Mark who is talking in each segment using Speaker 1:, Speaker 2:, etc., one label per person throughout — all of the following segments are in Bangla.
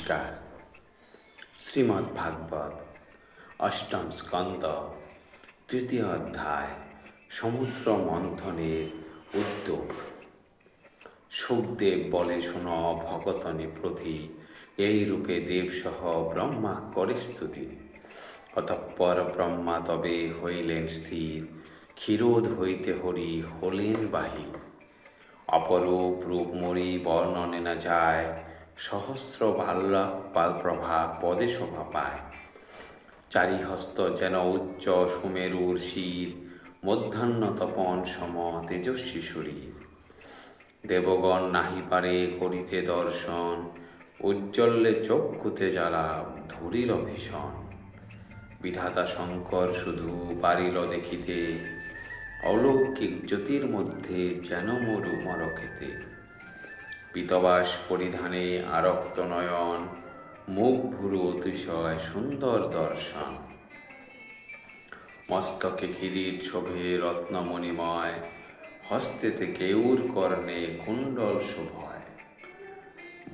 Speaker 1: নমস্কার। শ্রীমদ্ ভাগবত অষ্টম স্কন্দ তৃতীয় অধ্যায় সমুদ্র মন্থনের উদ্যোগ। সুখদেব বলে, শোনো ভগতনে প্রতি, এই রূপে দেবসহ ব্রহ্মা করে স্তুতি। অতঃপর ব্রহ্মা তবে হইলেন স্থির, ক্ষীরোদ হইতে হরি হলেন বাহির। অপরূপ রূপ মরি বর্ণনে না যায়, সহস্র বাল্যক পাল প্রভা পদে শোভা পায়। চারিহস্ত যেন উচ্চ সুমেরুর শির, মধ্যাহ্ন তপন সম তেজস্বী শরীর। দেবগণ নাহি পারে করিতে দর্শন, উজ্জ্বলে চক্ষুতে জ্বালা ধরিল ভীষণ। বিধাতা শঙ্কর শুধু পারিল দেখিতে, অলৌকিক জ্যোতির মধ্যে যেন মরু মরকেতে। পীতবাস পরিধানে আরক্ত নয়ন, মুখ ভুরু অতিশয় সুন্দর দর্শন। মস্তকে কিরীট শোভে রত্নমণিময়, হস্তেতে কেউর কর্ণে কুণ্ডল শোভয়।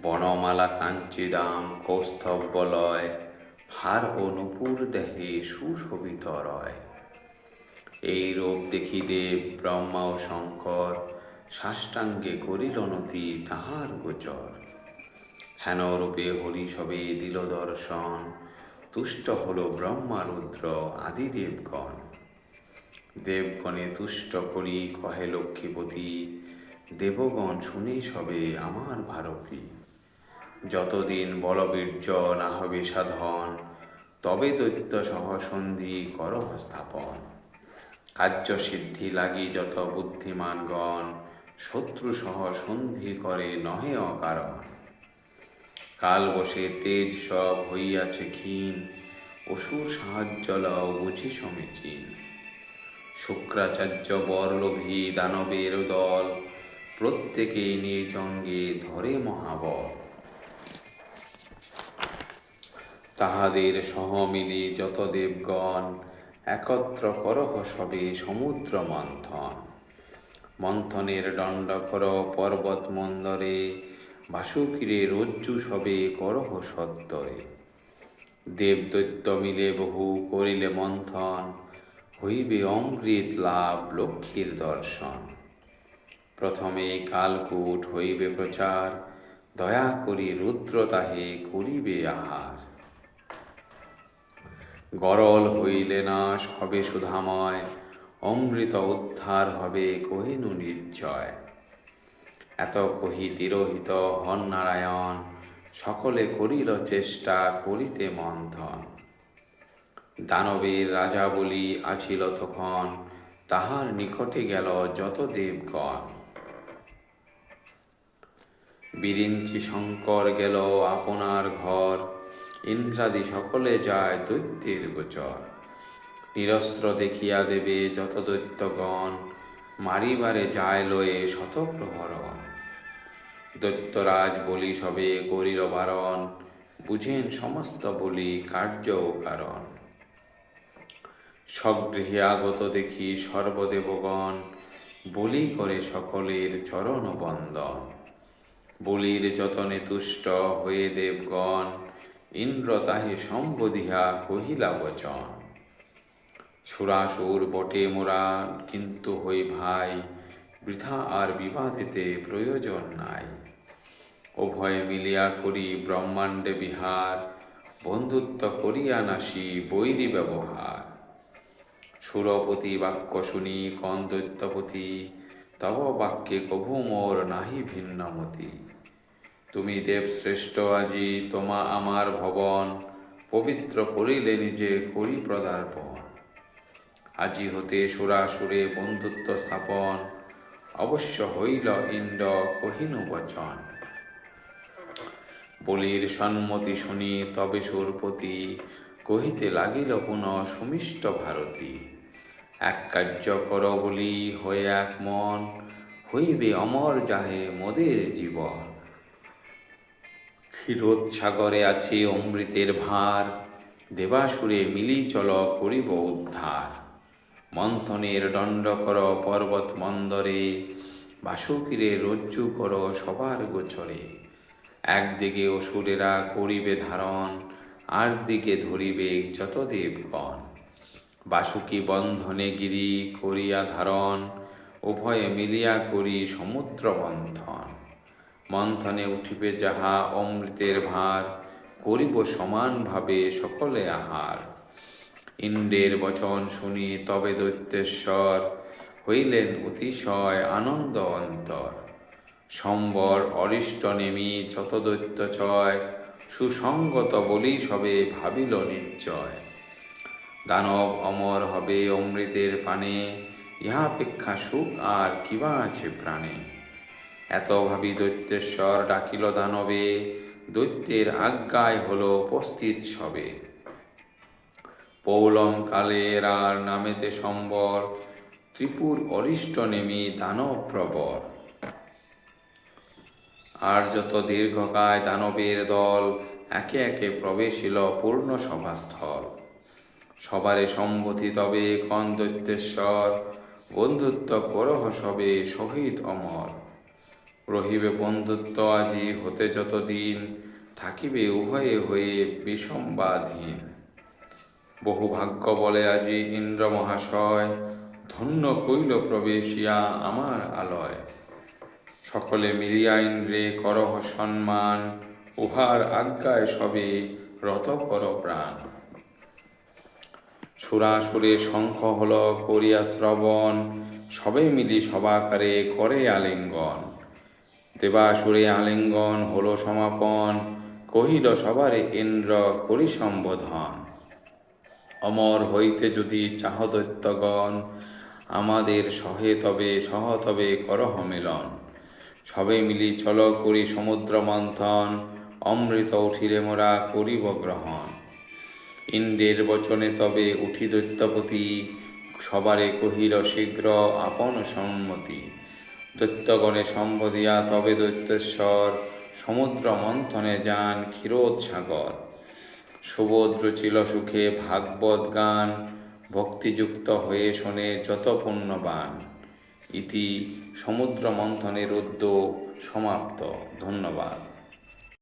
Speaker 1: বনমালা কাঞ্চিদাম কৌস্তভবলয়, হার ও নূপুর দেহে সুশোভিত রয়। এই রূপ দেখি দেব ব্রহ্মা ও শঙ্কর, সাষ্টাঙ্গে করিল নতি তাহার গোচর। হেন রূপে হরি সবে দিল দর্শন, তুষ্ট হল ব্রহ্মা রুদ্র আদি দেবগণ। দেবগণে তুষ্ট করি কহে লক্ষ্মীপতি, দেবগণ শুনে সবে আমার ভারতী। যতদিন বলবীর্য না হবে সাধন, তবে দৈত্য সহ সন্ধি করহ স্থাপন। কার্য সিদ্ধি লাগি যত বুদ্ধিমানগণ, শত্রু সহ সন্ধি করে নহে অকারণ। কাল বসে তেজ সব হইয়াছে ক্ষীণ, অসুর সাহায্য লও বুঝি সমীচীন। শুক্রাচার্য বরলোভী দানবের দল, প্রত্যেকে নিজ অঙ্গে ধরে মহাবল। তাহাদের সহ মিলি যত দেবগণ, একত্র করহ সবে সমুদ্র মন্থন। মন্থনের দণ্ড কর পর্বত মন্দরে, বাসুকিরে রজ্জু সবে করহ সত্তরে। দেবদৈত্য মিলে বহু করিলে মন্থন, হইবে অমৃত লাভ লক্ষ্মীর দর্শন। প্রথমে কালকূট হইবে প্রচার, দয়া করি রুদ্র তাহে করিবে আহার। গরল হইলে নাশ হবে সুধাময়, অমৃত উদ্ধার হবে কহিনু নিশ্চয়। এত কহি তিরোহিত হন নারায়ণ, সকলে করিল চেষ্টা করিতে মন্থন। দানবের রাজা বলি আছিল তখন, তাহার নিকটে গেল যত দেবগণ। বিরিঞ্চি শঙ্কর গেল আপনার ঘর, ইন্দ্রাদি সকলে যায় দৈত্যের গোচর। নিরস্ত্র দেখিয়া দেবে যত দৈত্যগণ, মারিবারে যায় লয়ে শতপ্রহরণ। দৈত্যরাজ বলি সবে করিল বারণ, বুঝেন সমস্ত বলি কার্য ও কারণ। স্বগৃহে আগত দেখি সর্বদেবগণ, বলি করে সকলের চরণ বন্দন। বলির যতনে তুষ্ট হয়ে দেবগণ, ইন্দ্র তাহে সম্বোধিয়া কহিলা বচন। সুরাসুর বটে মোরা কিন্তু হই ভাই, বৃথা আর বিবাদেতে প্রয়োজন নাই। উভয়ে মিলিয়া করি ব্রহ্মাণ্ডে বিহার, বন্ধুত্ব করিয়া নাসি বৈরী ব্যবহার। সুরপতি বাক্য শুনি কন দৈত্যপতি, তব বাক্যে কভু মোর নাহি ভিন্নমতি। তুমি দেব শ্রেষ্ঠ আজি তোমা আমার ভবন, পবিত্র করিলে নিজে করি পদার্পণ। আজি হতে সুরাসুরে বন্ধুত্ব স্থাপন, অবশ্য হইল ইন্দ্র কহিনু বচন। বলির সম্মতি শুনি তবে সুরপতি, কহিতে লাগিল পুনঃ সুমিষ্ট ভারতী। এক কার্য কর বলি হয়ে এক মন, হইবে অমর যাহে মোদের জীবন। ক্ষীরোদসাগরে আছে অমৃতের ভার, দেবাসুরে মিলি চল করিব উদ্ধার। মন্থনের দণ্ড কর পর্বত মন্দরে, বাসুকিরে রজ্জু কর সবার গোচরে। একদিকে অসুরেরা করিবে ধারণ, আর দিকে ধরিবে যত দেবগণ। বাসুকি বন্ধনে গিরি করিয়া ধারণ, উভয়ে মিলিয়া করি সমুদ্র মন্থন। মন্থনে উঠিবে যাহা অমৃতের ভার, করিব সমানভাবে সকলে আহার। ইন্দ্রের বচন শুনি তবে দৈত্যেশ্বর, হইলেন অতিশয় আনন্দ অন্তর। সম্বর অরিষ্ট নেমি যত দৈত্য চয়, সুসঙ্গত বলি সবে ভাবিল নিশ্চয়। দানব অমর হবে অমৃতের পানে, ইহাপেক্ষা সুখ আর কিবা আছে প্রাণে। এত ভাবি দৈত্যেশ্বর ডাকিল দানবে, দৈত্যের আজ্ঞায় হল উপস্থিত সবে। পৌলম কালের আর নামেতে সম্বর, ত্রিপুর অরিষ্ট নেমি দানব প্রবর। আর যত দীর্ঘকায় দানবের দল, একে একে প্রবেশিল পূর্ণ সভাস্থল। সবারে সম্মতি তবে কন দৈত্যেশ্বর, বন্ধুত্ব করহ সবে সহিত অমর। রহিবে বন্ধুত্ব আজি হতে যত দিন, থাকিবে উভয়ে হয়ে বিষম্বাধীন। বহু ভাগ্য বলে আজি ইন্দ্র মহাশয়, ধন্য কইল প্রবেশিয়া আমার আলয়। সকলে মিলিয়া ইন্দ্রে করহ সম্মান, উহার আজ্ঞায় সবে রত কর প্রাণ। সুরাসুরে শঙ্খ হল করিয়া শ্রবণ, সবে মিলি সবাকারে করে আলিঙ্গন। দেবাসুরে আলিঙ্গন হল সমাপন, কহিল সবারে ইন্দ্র করি সম্বোধন। অমর হইতে যদি চাহ দৈত্যগণ, আমাদের সহ তবে করহ মিলন। সবে মিলি চল করি সমুদ্র মন্থন, অমৃত উঠিলে মোরা করিব গ্রহণ। ইন্দ্রের বচনে তবে উঠি দৈত্যপতি, সবারে কহিল শীঘ্র আপন সম্মতি। দৈত্যগণে সম্বোধিয়া তবে দৈত্যেশ্বর, সমুদ্র মন্থনে যান ক্ষীরোদসাগর। সুবোধ রচিল সুখে ভাগবত গান, ভক্তিযুক্ত হয়ে শোনে যত পুণ্যবান। ইতি সমুদ্র মন্থনের উদ্যোগ সমাপ্ত। ধন্যবাদ।